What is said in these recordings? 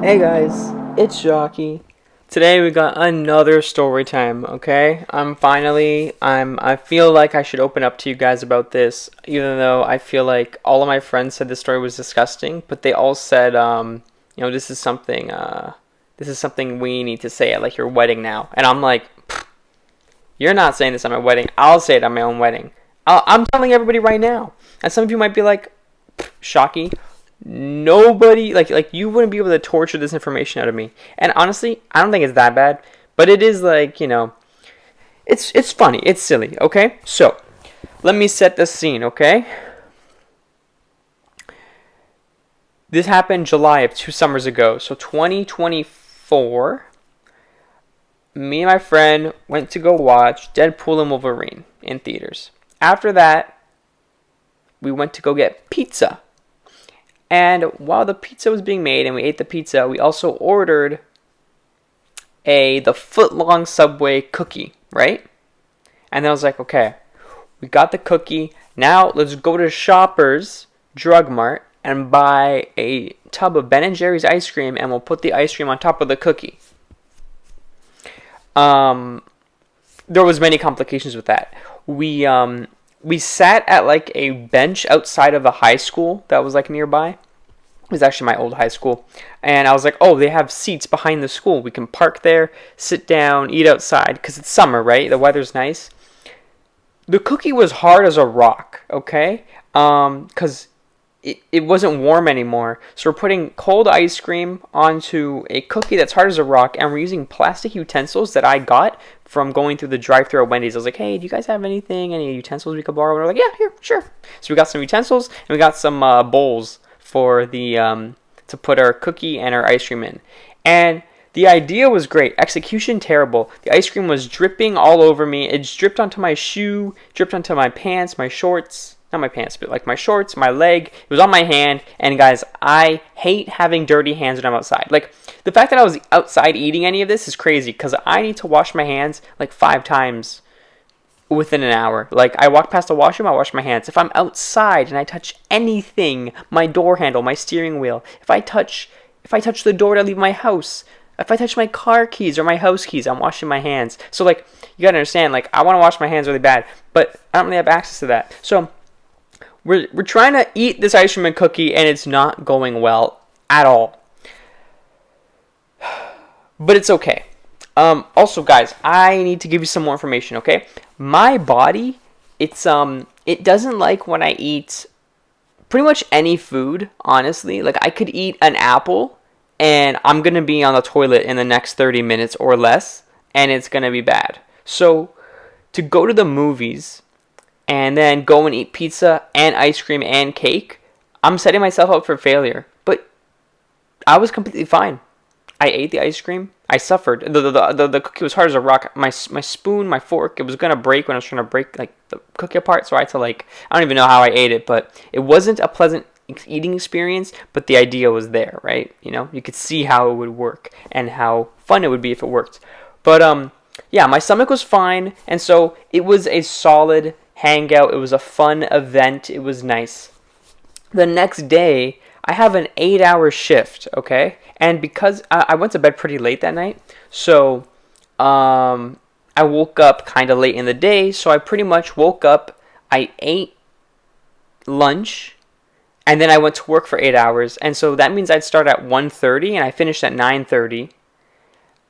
Hey guys, it's Shocky. Today we got another story time, okay? I feel like I should open up to you guys about this, even though I feel like all of my friends said this story was disgusting, but they all said, this is something we need to say at like your wedding now. And I'm like, you're not saying this at my wedding. I'll say it at my own wedding. I'm telling everybody right now. And some of you might be like, Shocky. Nobody like you wouldn't be able to torture this information out of me. And honestly, I don't think it's that bad, but it is like, it's funny, it's silly, okay? So, let me set the scene, okay? This happened July of 2 summers ago. So 2024, me and my friend went to go watch Deadpool and Wolverine in theaters. After that, we went to go get pizza. And while the pizza was being made and we ate the pizza, we also ordered the foot-long Subway cookie, right? And then I was like, okay, we got the cookie. Now let's go to Shoppers Drug Mart and buy a tub of Ben & Jerry's ice cream, and we'll put the ice cream on top of the cookie. There was many complications with that. We sat at like a bench outside of a high school that was like nearby. It was actually my old high school. And I was like, oh, they have seats behind the school. We can park there, sit down, eat outside, because it's summer, right? The weather's nice. The cookie was hard as a rock, okay? Because it wasn't warm anymore. So we're putting cold ice cream onto a cookie that's hard as a rock, and we're using plastic utensils that I got from going through the drive-thru at Wendy's. I was like, hey, do you guys have any utensils we could borrow? And they're like, yeah, here, sure. So we got some utensils, and we got some bowls for the to put our cookie and our ice cream in. And the idea was great. Execution, terrible. The ice cream was dripping all over me. It dripped onto my shoe, dripped onto my pants, my shorts. Not my pants, but like my shorts, my leg. It was on my hand. And guys, I hate having dirty hands when I'm outside. Like, the fact that I was outside eating any of this is crazy, because I need to wash my hands like 5 times within an hour. Like, I walk past the washroom, I wash my hands. If I'm outside and I touch anything, my door handle, my steering wheel, if I touch the door to leave my house, if I touch my car keys or my house keys, I'm washing my hands. So, like, you gotta understand, like, I want to wash my hands really bad, but I don't really have access to that. So we're trying to eat this ice cream and cookie, and it's not going well at all. But it's okay. Also, guys, I need to give you some more information, okay? My body, it doesn't like when I eat pretty much any food, honestly. Like, I could eat an apple, and I'm going to be on the toilet in the next 30 minutes or less, and it's going to be bad. So, to go to the movies and then go and eat pizza and ice cream and cake, I'm setting myself up for failure. But I was completely fine. I ate the ice cream. I suffered. The cookie was hard as a rock. My spoon, my fork, it was going to break when I was trying to break like the cookie apart. So I had to I don't even know how I ate it, but it wasn't a pleasant eating experience, but the idea was there, right? You could see how it would work and how fun it would be if it worked. But yeah, my stomach was fine, and so it was a solid hangout. It was a fun event. It was nice. The next day, I have an 8-hour shift, okay? And because I went to bed pretty late that night, so I woke up kind of late in the day, so I pretty much woke up, I ate lunch, and then I went to work for 8 hours. And so that means I'd start at 1:30, and I finished at 9:30,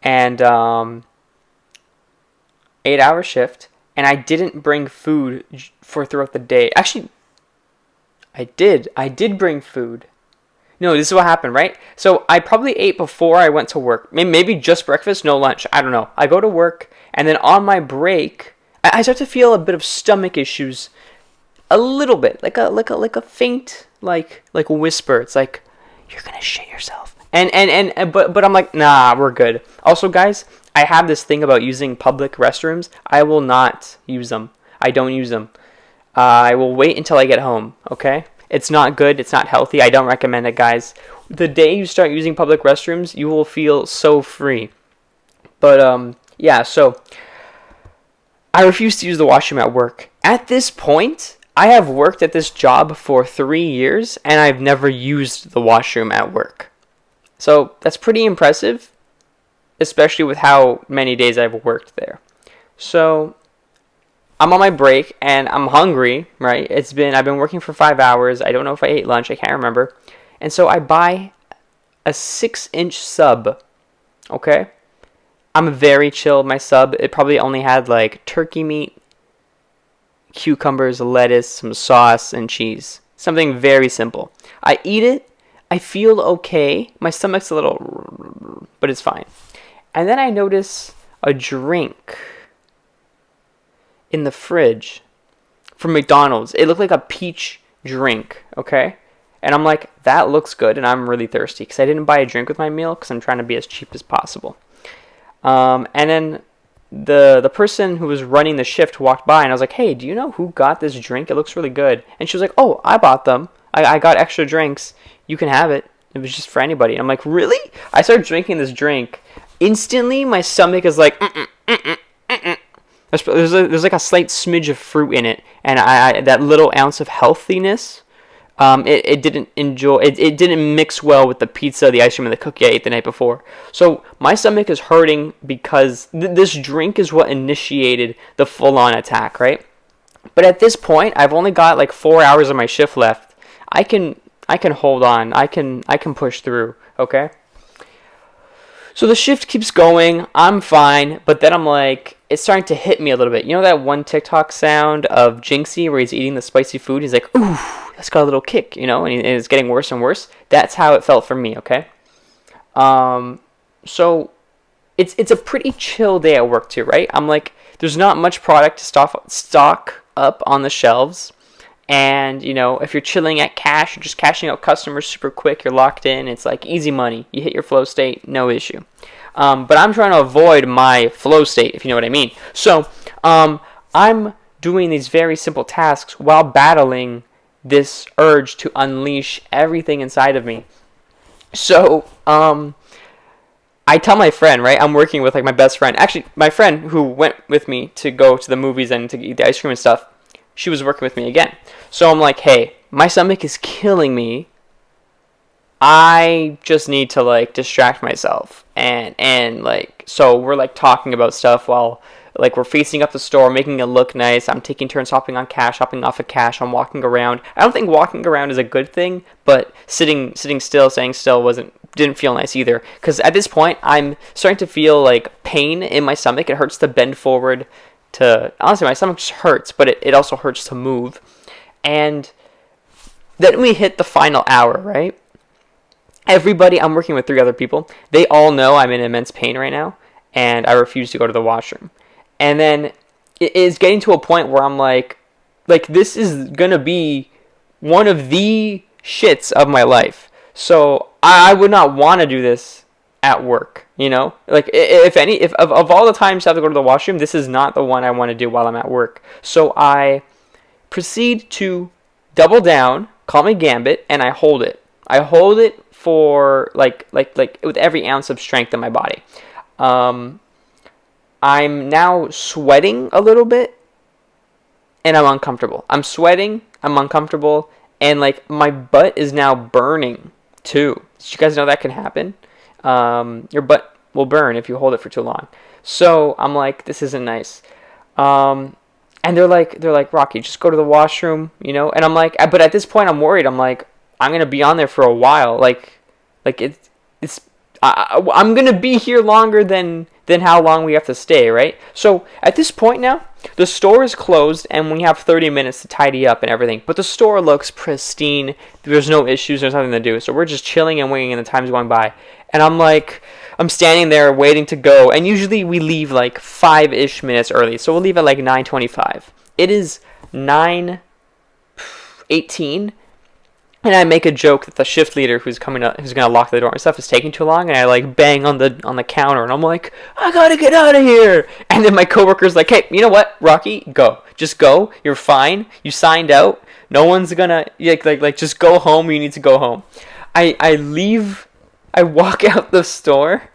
and 8-hour shift. And I didn't bring food for throughout the day. Actually, I did. I did bring food. No, this is what happened, right? So I probably ate before I went to work. Maybe just breakfast, no lunch. I don't know. I go to work, and then on my break, I start to feel a bit of stomach issues. A little bit. Like a faint, like whisper. It's like, you're gonna shit yourself. But I'm like, nah, we're good. Also, guys, I have this thing about using public restrooms. I will not use them. I don't use them. I will wait until I get home, okay? It's not good. It's not healthy. I don't recommend it, guys. The day you start using public restrooms, you will feel so free. But, yeah, so I refuse to use the washroom at work. At this point, I have worked at this job for 3 years, and I've never used the washroom at work. So that's pretty impressive, especially with how many days I've worked there. So I'm on my break and I'm hungry, right? I've been working for 5 hours. I don't know if I ate lunch. I can't remember. And so I buy a 6-inch sub. Okay? I'm very chill. My sub, it probably only had like turkey meat, cucumbers, lettuce, some sauce, and cheese. Something very simple. I eat it. I feel okay. My stomach's a little, but it's fine. And then I notice a drink in the fridge from McDonald's. It looked like a peach drink, okay? And I'm like, that looks good, and I'm really thirsty because I didn't buy a drink with my meal because I'm trying to be as cheap as possible. And then the person who was running the shift walked by, and I was like, hey, do you know who got this drink? It looks really good. And she was like, oh, I bought them. I got extra drinks. You can have it. It was just for anybody. And I'm like, really? I started drinking this drink. Instantly, my stomach is like, There's like a slight smidge of fruit in it, and that little ounce of healthiness, it didn't mix well with the pizza, the ice cream, and the cookie I ate the night before. So my stomach is hurting because this drink is what initiated the full-on attack, right? But at this point, I've only got like 4 hours of my shift left. I can hold on. I can push through. Okay. So the shift keeps going. I'm fine, but then I'm like, it's starting to hit me a little bit. You know that one TikTok sound of Jinxie where he's eating the spicy food? He's like, ooh, that's got a little kick, you know, and it's getting worse and worse. That's how it felt for me, okay? So it's a pretty chill day at work too, right? I'm like, there's not much product to stock up on the shelves. And, you know, if you're chilling at cash, you're just cashing out customers super quick, you're locked in, it's like easy money. You hit your flow state, no issue. But I'm trying to avoid my flow state, if you know what I mean. So, I'm doing these very simple tasks while battling this urge to unleash everything inside of me. So, I tell my friend, right, I'm working with like my best friend. Actually, my friend who went with me to go to the movies and to eat the ice cream and stuff, she was working with me again. So I'm like, hey, my stomach is killing me. I just need to like distract myself. And like, so we're like talking about stuff while like we're facing up the store, making it look nice. I'm taking turns hopping on cash, hopping off of cash. I'm walking around. I don't think walking around is a good thing, but sitting still, staying still didn't feel nice either. Because at this point, I'm starting to feel like pain in my stomach. It hurts to bend forward. Honestly, my stomach just hurts, but it also hurts to move. And then we hit the final hour, right? Everybody, I'm working with 3 other people. They all know I'm in immense pain right now, and I refuse to go to the washroom. And then it is getting to a point where I'm like this is gonna be one of the shits of my life. So I would not want to do this at work, you know? Like, if of all the times I have to go to the washroom, this is not the one I want to do while I'm at work. So I proceed to double down, call me Gambit, and I hold it. I hold it for, like with every ounce of strength in my body. I'm now sweating a little bit, and I'm uncomfortable. I'm sweating, I'm uncomfortable, and, like, my butt is now burning, too. Did you guys know that can happen? Your butt will burn if you hold it for too long. So I'm like, this isn't nice. And they're like, Rocky, just go to the washroom, you know? And I'm like, but at this point I'm worried. I'm like, I'm going to be on there for a while. I'm going to be here longer than how long we have to stay, right? So at this point now, the store is closed and we have 30 minutes to tidy up and everything. But the store looks pristine. There's no issues. There's nothing to do. So we're just chilling and waiting and the time's going by. And I'm standing there waiting to go. And usually we leave like 5-ish minutes early. So we'll leave at like 9:25. It is 9:18. And I make a joke that the shift leader who's gonna lock the door and stuff is taking too long, and I like bang on the counter, and I'm like, I gotta get out of here. And then my coworker's like, hey, you know what, Rocky, go, just go. You're fine. You signed out. No one's gonna like just go home. You need to go home. I leave. I walk out the store,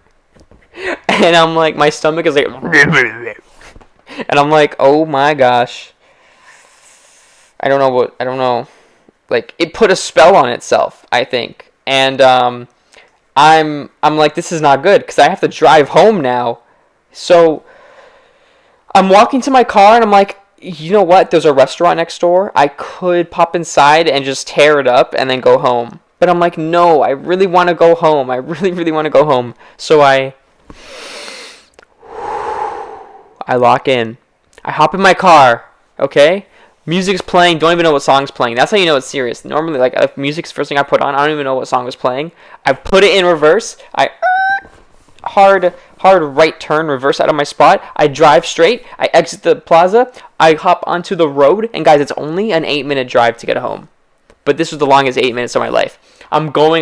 and I'm like, my stomach is like, and I'm like, oh my gosh. I don't know. Like, it put a spell on itself, I think. And I'm like, this is not good because I have to drive home now. So I'm walking to my car and I'm like, you know what? There's a restaurant next door. I could pop inside and just tear it up and then go home. But I'm like, no, I really want to go home. I really, really want to go home. So I lock in. I hop in my car, okay? Music's playing, don't even know what song's playing. That's how you know it's serious. Normally, like, if music's the first thing I put on, I don't even know what song was playing. I put it in reverse. I hard right turn, reverse out of my spot. I drive straight. I exit the plaza. I hop onto the road. And guys, it's only an 8-minute drive to get home. But this was the longest 8 minutes of my life. I'm going.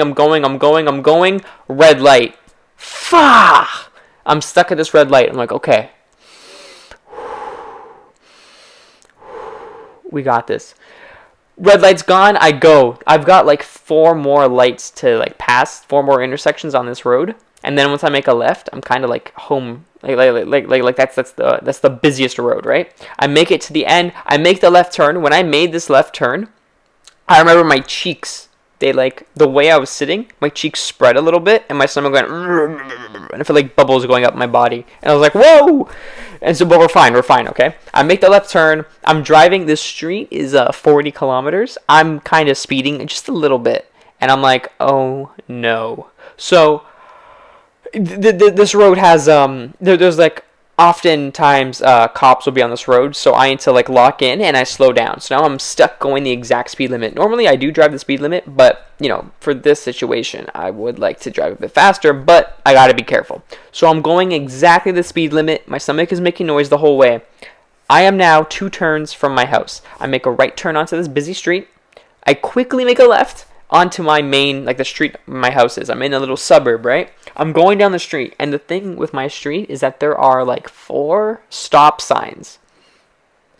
Red light. Fuck! I'm stuck at this red light. I'm like, okay. We got this. Red light's gone. I go. I've got like 4 more lights to like pass, 4 more intersections on this road, and then once I make a left, I'm kind of like home. Like that's the busiest road, right? I make it to the end. I make the left turn. When I made this left turn, I remember my cheeks. They like the way I was sitting. My cheeks spread a little bit, and my stomach went, and I felt like bubbles going up my body. And I was like, whoa! And so, but we're fine, okay? I make the left turn. I'm driving. This street is 40 kilometers. I'm kind of speeding just a little bit. And I'm like, oh, no. So, this road has, there's like, oftentimes cops will be on this road. So I need to like lock in and I slow down. So now I'm stuck going the exact speed limit. Normally I do drive the speed limit, but you know, for this situation, I would like to drive a bit faster, but I gotta be careful. So I'm going exactly the speed limit. My stomach is making noise the whole way. I am now 2 turns from my house. I make a right turn onto this busy street. I quickly make a left onto my main, like the street my house is. I'm in a little suburb, right? I'm going down the street, and the thing with my street is that there are like 4 stop signs,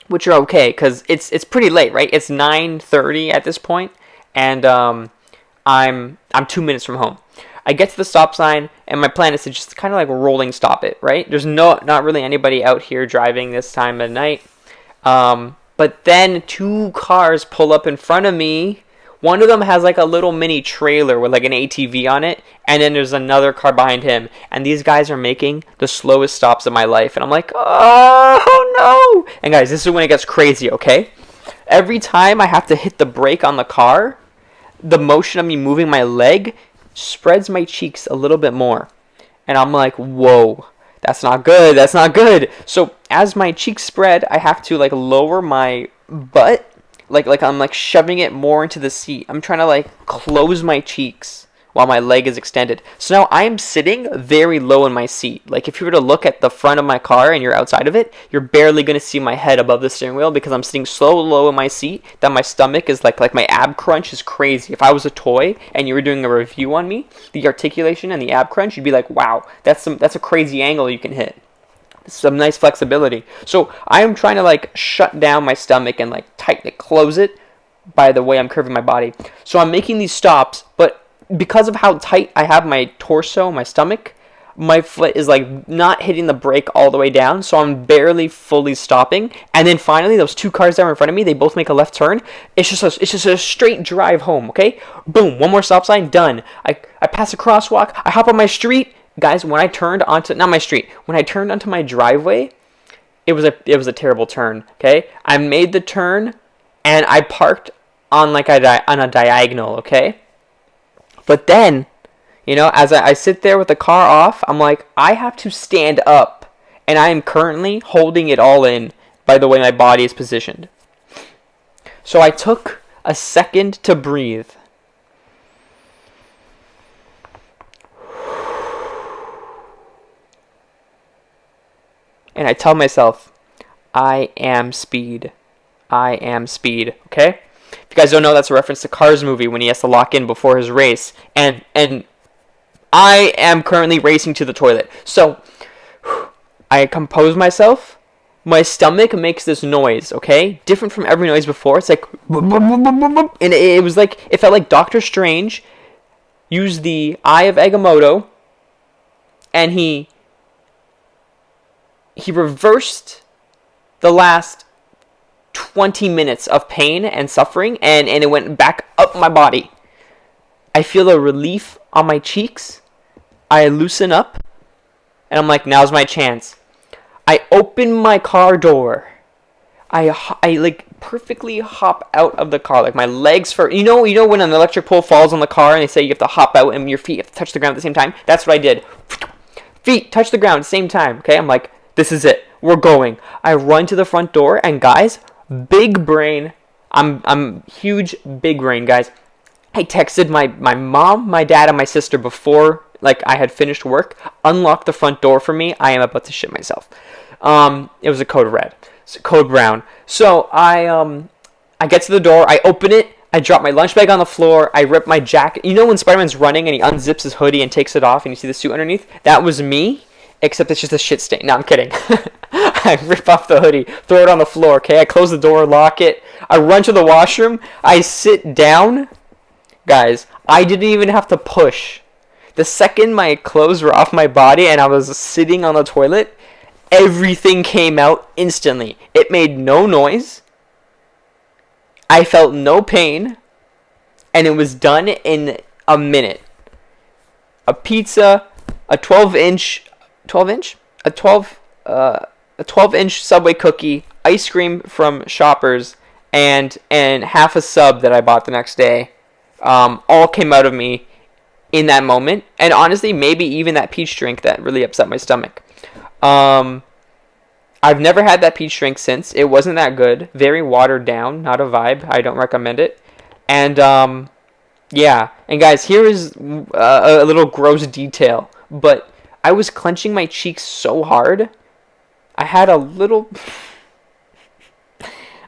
which are okay because it's pretty late, right? It's 9:30 at this point, and I'm 2 minutes from home. I get to the stop sign, and my plan is to just kind of like rolling stop it, right? There's not really anybody out here driving this time of night. But then 2 cars pull up in front of me. One of them has like a little mini trailer with like an ATV on it, and then there's another car behind him. And these guys are making the slowest stops of my life. And I'm like, oh no! And guys, this is when it gets crazy, okay? Every time I have to hit the brake on the car, the motion of me moving my leg spreads my cheeks a little bit more. And I'm like, whoa, that's not good, that's not good. So as my cheeks spread, I have to like lower my butt. Like I'm like shoving it more into the seat. I'm trying to like close my cheeks while my leg is extended. So now I am sitting very low in my seat. Like if you were to look at the front of my car and you're outside of it, you're barely going to see my head above the steering wheel because I'm sitting so low in my seat that my stomach is like my ab crunch is crazy. If I was a toy and you were doing a review on me, the articulation and the ab crunch, you'd be like, wow, that's a crazy angle you can hit. Some nice flexibility. So I am trying to like shut down my stomach and like tighten it, close it by the way I'm curving my body. So I'm making these stops, but because of how tight I have my torso, my stomach, my foot is like not hitting the brake all the way down, so I'm barely fully stopping. And then finally, those 2 cars that were in front of me, they both make a left turn. It's just a straight drive home. Okay, boom, 1 more stop sign, done. I pass a crosswalk. I hop on my street. Guys, when I turned onto, not my street, when I turned onto my driveway, it was a terrible turn, okay? I made the turn, and I parked on like on a diagonal, okay? But then, you know, as I sit there with the car off, I'm like, I have to stand up, and I am currently holding it all in by the way my body is positioned. So I took a second to breathe. And I tell myself, I am speed. I am speed. Okay? If you guys don't know, that's a reference to Cars movie when he has to lock in before his race. And I am currently racing to the toilet. So, I compose myself. My stomach makes this noise, okay? Different from every noise before. It's like, and it was like, it felt like Doctor Strange used the Eye of Agamotto, and he reversed the last 20 minutes of pain and suffering, and it went back up my body. I feel a relief on my cheeks. I loosen up, and I'm like, now's my chance. I open my car door. I like perfectly hop out of the car, like my legs for you know when an electric pole falls on the car and they say you have to hop out and your feet have to touch the ground at the same time. That's what I did. Feet touch the ground at the same time. Okay, I'm like, this is it. We're going. I run to the front door, and guys, big brain. I'm huge big brain, guys. I texted my mom, my dad, and my sister before like I had finished work. Unlock the front door for me. I am about to shit myself. It was a code red, code brown. So I get to the door. I open it. I drop my lunch bag on the floor. I rip my jacket. You know when Spider-Man's running and he unzips his hoodie and takes it off and you see the suit underneath? That was me, except it's just a shit stain. No, I'm kidding. I rip off the hoodie, throw it on the floor, okay? I close the door, lock it. I run to the washroom. I sit down. Guys, I didn't even have to push. The second my clothes were off my body and I was sitting on the toilet, everything came out instantly. It made no noise. I felt no pain, and it was done in a minute. A pizza, a 12-inch, a 12-inch Subway cookie, ice cream from Shoppers, and half a sub that I bought the next day, all came out of me in that moment. And honestly, maybe even that peach drink that really upset my stomach. I've never had that peach drink since. It wasn't that good. Very watered down. Not a vibe. I don't recommend it. And, yeah. And guys, here is a little gross detail. But I was clenching my cheeks so hard, I had a little...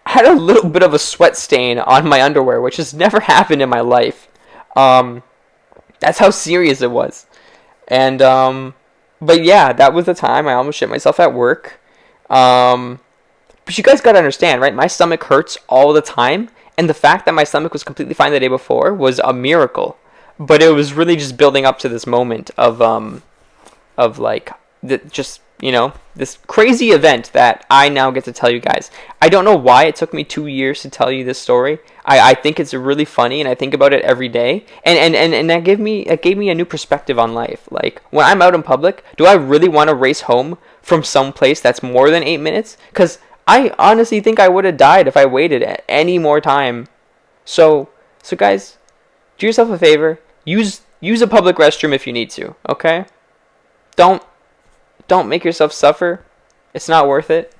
I had a little bit of a sweat stain on my underwear, which has never happened in my life. That's how serious it was. And, but yeah, that was the time I almost shit myself at work. But you guys gotta understand, right? My stomach hurts all the time, and the fact that my stomach was completely fine the day before was a miracle. But it was really just building up to this moment of like, just, you know, this crazy event that I now get to tell you guys. I don't know why it took me 2 years to tell you this story. I think it's really funny, and I think about it every day. And that gave me a new perspective on life. Like, when I'm out in public, do I really want to race home from some place that's more than 8 minutes? Because I honestly think I would have died if I waited any more time. So guys, do yourself a favor. Use a public restroom if you need to, okay? Don't make yourself suffer. It's not worth it.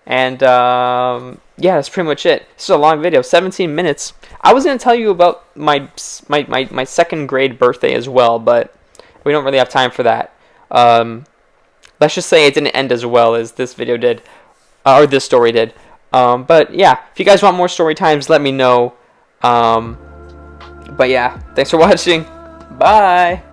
And yeah, that's pretty much it. This is a long video, 17 minutes. I was going to tell you about my second grade birthday as well, but we don't really have time for that. Let's just say it didn't end as well as this video did, or this story did. But yeah, if you guys want more story times, let me know. But yeah, thanks for watching. Bye.